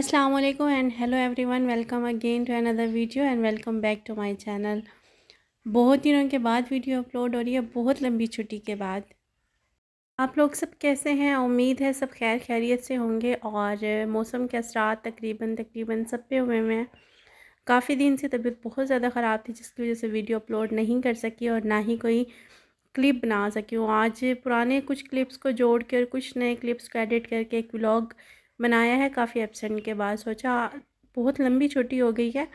अस्सलाम वालेकुम and hello everyone, welcome again to another video and welcome back to my channel. बहुत दिनों के बाद वीडियो अपलोड हो रही है, बहुत लंबी छुट्टी के बाद। आप लोग सब कैसे हैं? उम्मीद है सब खैर खैरियत से होंगे। और मौसम के असरात तकरीबन तकरीबन सब पे हुए हैं। काफ़ी दिन से तबीयत बहुत ज़्यादा ख़राब थी, जिसकी वजह से वीडियो अपलोड नहीं कर सकी और ना ही कोई क्लिप बना सकी हूँ। आज पुराने कुछ क्लिप्स को जोड़ कर कुछ नए क्लिप्स को एडिट करके एक व्लॉग बनाया है। काफ़ी एब्सेंट के बाद सोचा बहुत लंबी छुट्टी हो गई है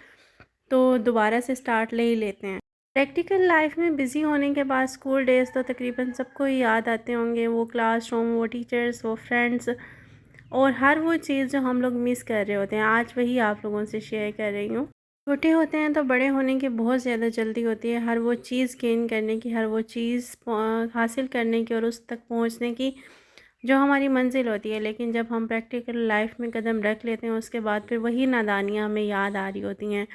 तो दोबारा से स्टार्ट ले ही लेते हैं। प्रैक्टिकल लाइफ में बिज़ी होने के बाद स्कूल डेज़ तो तकरीबन सबको ही याद आते होंगे। वो क्लासरूम, वो टीचर्स, वो फ्रेंड्स और हर वो चीज़ जो हम लोग मिस कर रहे होते हैं, आज वही आप लोगों से शेयर कर रही हूँ। छोटे होते हैं तो बड़े होने की बहुत ज़्यादा जल्दी होती है, हर वो चीज़ गेन करने की, हर वो चीज़ हासिल करने की और उस तक पहुँचने की जो हमारी मंजिल होती है। लेकिन जब हम प्रैक्टिकल लाइफ में कदम रख लेते हैं, उसके बाद फिर वही नादानियाँ हमें याद आ रही होती हैं।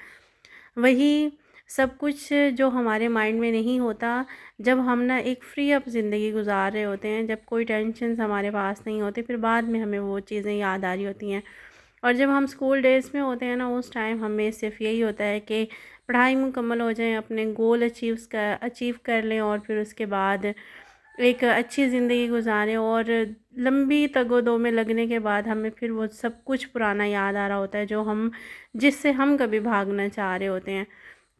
वही सब कुछ जो हमारे माइंड में नहीं होता, जब हम ना एक फ्री अप ज़िंदगी गुजार रहे होते हैं, जब कोई टेंशन हमारे पास नहीं होती, फिर बाद में हमें वो चीज़ें याद आ रही होती हैं। और जब हम स्कूल डेज़ में होते हैं ना, उस टाइम हमें सिर्फ यही होता है कि पढ़ाई मुकम्मल हो जाए, अपने गोल अचीव कर लें और फिर उसके बाद एक अच्छी ज़िंदगी गुजारें। और लंबी तगो-दो में लगने के बाद हमें फिर वो सब कुछ पुराना याद आ रहा होता है, जो हम जिससे हम कभी भागना चाह रहे होते हैं।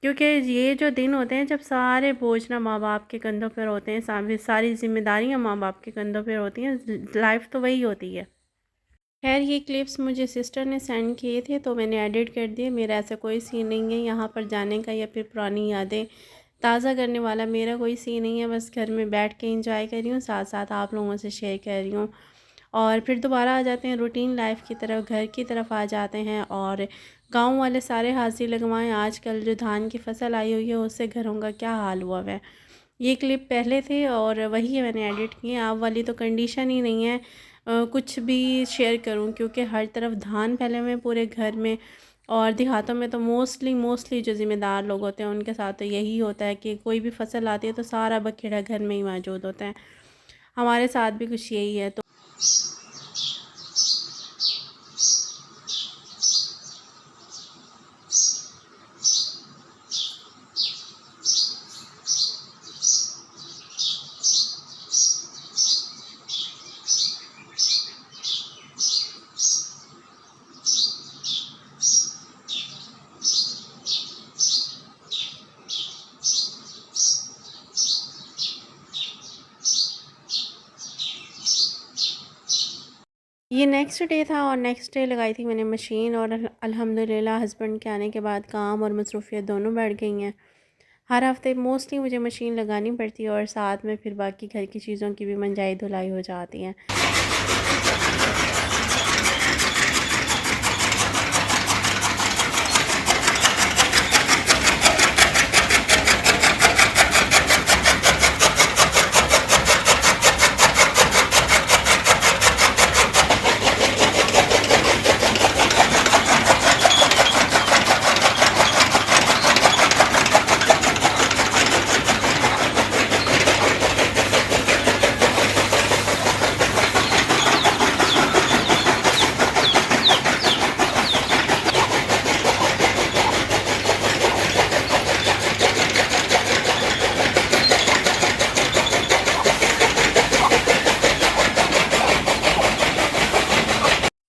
क्योंकि ये जो दिन होते हैं जब सारे बोझ ना माँ बाप के कंधों पर होते हैं, सारी जिम्मेदारियाँ माँ बाप के कंधों पर होती हैं, लाइफ तो वही होती है। खैर, ये क्लिप्स मुझे सिस्टर ने सेंड किए थे तो मैंने एडिट कर दिए। मेरा ऐसा कोई सीन नहीं है यहाँ पर जाने का या फिर पुरानी यादें ताज़ा करने वाला, मेरा कोई सीन नहीं है। बस घर में बैठ के एंजॉय कर रही हूँ, साथ साथ आप लोगों से शेयर कर रही हूँ। और फिर दोबारा आ जाते हैं रूटीन लाइफ की तरफ, घर की तरफ आ जाते हैं। और गांव वाले सारे हाजिर लगवाएं, आजकल जो धान की फसल आई हुई है उससे घरों का क्या हाल हुआ है। ये क्लिप पहले थे और वही मैंने एडिट किए। आप वाली तो कंडीशन ही नहीं है कुछ भी शेयर करूं, क्योंकि हर तरफ धान फैले हुए हैं पूरे घर में। और देहातों में तो मोस्टली जो ज़िम्मेदार लोग होते हैं उनके साथ तो यही होता है कि कोई भी फसल आती है तो सारा बखेड़ा घर में ही मौजूद होता है। हमारे साथ भी कुछ यही है। तो ये नेक्स्ट डे था और नेक्स्ट डे लगाई थी मैंने मशीन। और अल्हम्दुलिल्लाह हस्बैंड के आने के बाद काम और मसरूफ़ियत दोनों बढ़ गई हैं। हर हफ्ते मोस्टली मुझे मशीन लगानी पड़ती है और साथ में फिर बाकी घर की चीज़ों की भी मंजाई धुलाई हो जाती है।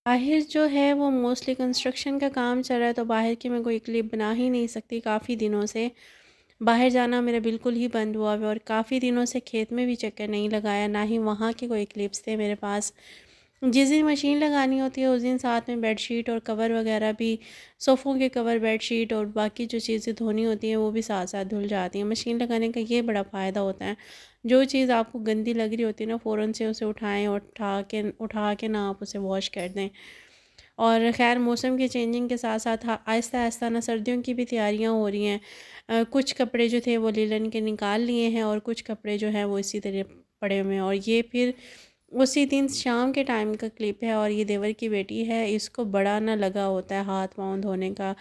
बाहर जो है वो मोस्टली कंस्ट्रक्शन का काम चल रहा है, तो बाहर की मैं कोई क्लिप बना ही नहीं सकती। काफ़ी दिनों से बाहर जाना मेरा बिल्कुल ही बंद हुआ है और काफ़ी दिनों से खेत में भी चक्कर नहीं लगाया, ना ही वहाँ के कोई क्लिप्स थे मेरे पास। जिस दिन मशीन लगानी होती है उस दिन साथ में बेडशीट और कवर वगैरह भी, सोफ़ों के कवर, बेडशीट और बाकी जो चीज़ें धोनी होती हैं वो भी साथ साथ धुल जाती हैं। मशीन लगाने का ये बड़ा फ़ायदा होता है, जो चीज़ आपको गंदी लग रही होती है ना, फ़ौरन से उसे उठाएं और उठा के ना आप उसे वॉश कर दें। और ख़ैर, मौसम के चेंजिंग के साथ साथ आहिस्ता-आहिस्ता ना सर्दियों की भी तैयारियां हो रही हैं। कुछ कपड़े जो थे वो लीलन के निकाल लिए हैं और कुछ कपड़े जो हैं वो इसी तरह पड़े हुए हैं। और ये फिर उसी दिन शाम के टाइम का क्लिप है। और ये देवर की बेटी है, इसको बड़ा ना लगा होता है हाथ पाँव धोने का।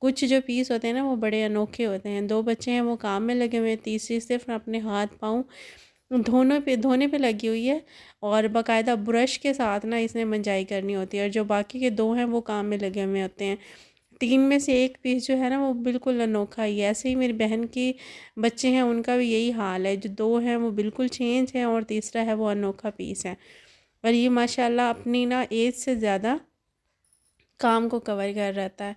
कुछ जो पीस होते हैं ना वो बड़े अनोखे होते हैं। 2 बच्चे हैं वो काम में लगे हुए हैं, तीसरी सिर्फ अपने हाथ पाँव धोने पे लगी हुई है और बाकायदा ब्रश के साथ ना इसने मंजाई करनी होती है, और जो बाकी के 2 हैं वो काम में लगे हुए होते हैं। 3 में से 1 पीस जो है ना वो बिल्कुल अनोखा ही है। ऐसे ही मेरी बहन की बच्चे हैं, उनका भी यही हाल है। जो 2 हैं वो बिल्कुल चेंज हैं और तीसरा है वो अनोखा पीस है। और ये माशाल्लाह अपनी ना एज से ज़्यादा काम को कवर कर लेता है,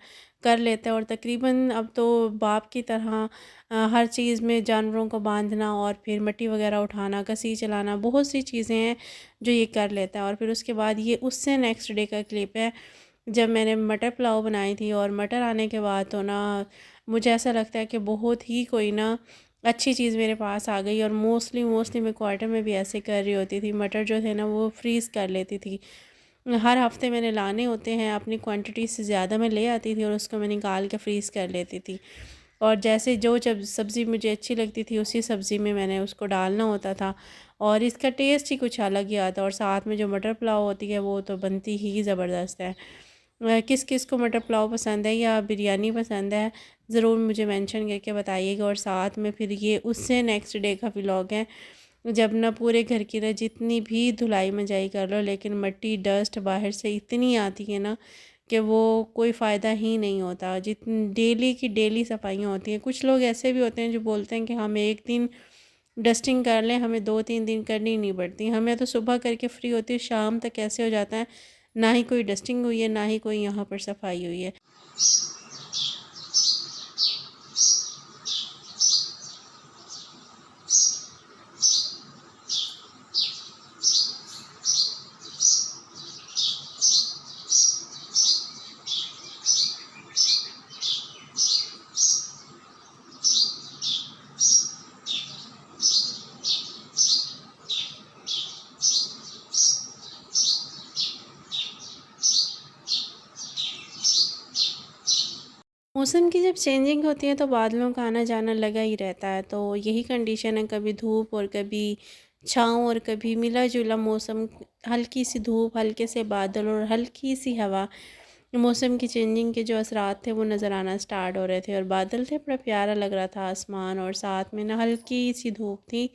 और तकरीबन अब तो बाप की तरह हर चीज़ में जानवरों को बांधना और फिर मिट्टी वगैरह उठाना, कसी चलाना, बहुत सी चीज़ें हैं जो ये कर लेता है। और फिर उसके बाद ये उससे नेक्स्ट डे का क्लिप है, जब मैंने मटर पुलाव बनाई थी। और मटर आने के बाद तो ना मुझे ऐसा लगता है कि बहुत ही कोई ना अच्छी चीज़ मेरे पास आ गई। और मोस्टली मैं क्वार्टर में भी ऐसे कर रही होती थी, मटर जो थे ना वो फ्रीज़ कर लेती थी। हर हफ्ते मैंने लाने होते हैं, अपनी क्वांटिटी से ज़्यादा मैं ले आती थी और उसको मैं निकाल के फ्रीज़ कर लेती थी। और जैसे जो जब सब्ज़ी मुझे अच्छी लगती थी उसी सब्ज़ी में मैंने उसको डालना होता था, और इसका टेस्ट ही कुछ अलग ही आता है। और साथ में जो मटर पुलाव होती है वो तो बनती ही ज़बरदस्त है। किस किस को मटर पुलाव पसंद है या बिरयानी पसंद है, ज़रूर मुझे मेंशन करके बताइएगा। और साथ में फिर ये उससे नेक्स्ट डे का व्लॉग है, जब ना पूरे घर की ना जितनी भी धुलाई मंजाई कर लो, लेकिन मिट्टी डस्ट बाहर से इतनी आती है ना कि वो कोई फ़ायदा ही नहीं होता। जितनी डेली की डेली सफाइयाँ होती हैं। कुछ लोग ऐसे भी होते हैं जो बोलते हैं कि हम एक दिन डस्टिंग कर लें, हमें 2-3 दिन करनी नहीं पड़ती। हमें तो सुबह करके फ्री होती है, शाम तक कैसे हो जाता है, ना ही कोई डस्टिंग हुई है, ना ही कोई यहाँ पर सफाई हुई है। मौसम की जब चेंजिंग होती है तो बादलों का आना जाना लगा ही रहता है। तो यही कंडीशन है, कभी धूप और कभी छाँव और कभी मिला जुला मौसम। हल्की सी धूप, हल्के से बादल और हल्की सी हवा, मौसम की चेंजिंग के जो असरात थे वो नज़र आना स्टार्ट हो रहे थे। और बादल थे, बड़ा प्यारा लग रहा था आसमान, और साथ में ना हल्की सी धूप थी।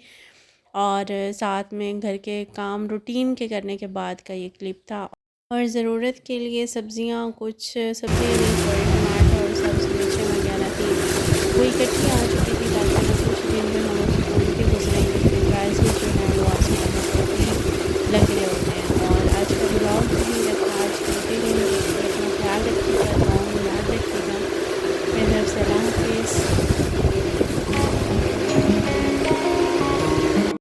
और साथ में घर के काम रूटीन के करने के बाद का ये क्लिप था। और ज़रूरत के लिए सब्ज़ियाँ, कुछ सब्ज़ियाँ नहीं, सॉरी, टमाटर और सब्ज़ मिर्चें वगैरह थी, वो इकट्ठी आज